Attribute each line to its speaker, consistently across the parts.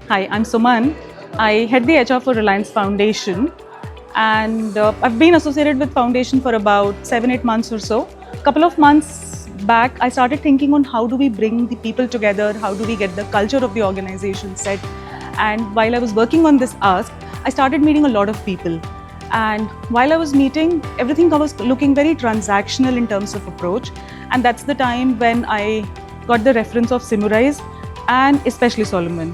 Speaker 1: Hi, I'm Suman. I head the HR for Reliance Foundation, and I've been associated with Foundation for about 7-8 months or so. A couple of months back, I started thinking on how do we bring the people together, how do we get the culture of the organization set. And while I was working on this ask, I started meeting a lot of people. And while I was meeting, everything was looking very transactional in terms of approach. And that's the time when I got the reference of Simrise and especially Solomon.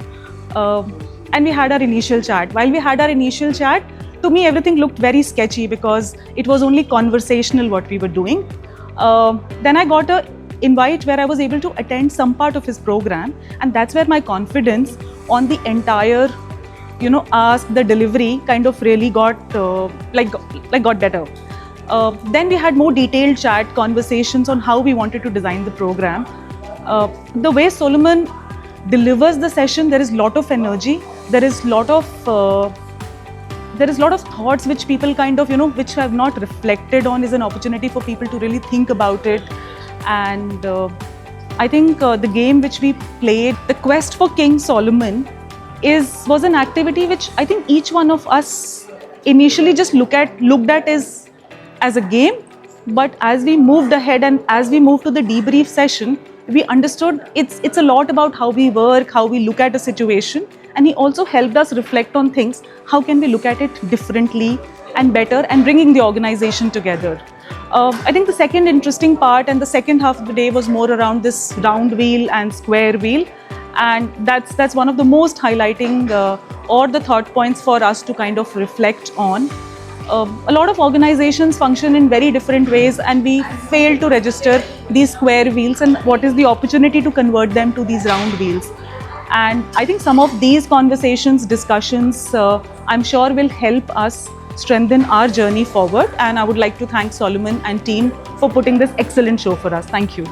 Speaker 1: And we had our initial chat. While we had our initial chat, to me everything looked very sketchy because it was only conversational what we were doing. Then I got a invite where I was able to attend some part of his program, and that's where my confidence on the entire ask, the delivery kind of really got got better. Then we had more detailed chat conversations on how we wanted to design the program. The way Solomon delivers the session, there is lot of energy, there is lot of thoughts which people kind of which have not reflected on, is an opportunity for people to really think about it. And I think the game which we played, the quest for King Solomon, was an activity which I think each one of us initially just looked at as a game, but as we moved ahead and as we moved to the debrief session, we understood it's a lot about how we work, how we look at a situation, and he also helped us reflect on things. How can we look at it differently and better, and bringing the organization together. I think the second interesting part and the second half of the day was more around this round wheel and square wheel, and that's one of the most highlighting or the thought points for us to kind of reflect on. A lot of organizations function in very different ways, and we fail to register these square wheels and what is the opportunity to convert them to these round wheels. And I think some of these conversations, discussions, I'm sure will help us strengthen our journey forward. And I would like to thank Solomon and team for putting this excellent show for us. Thank you.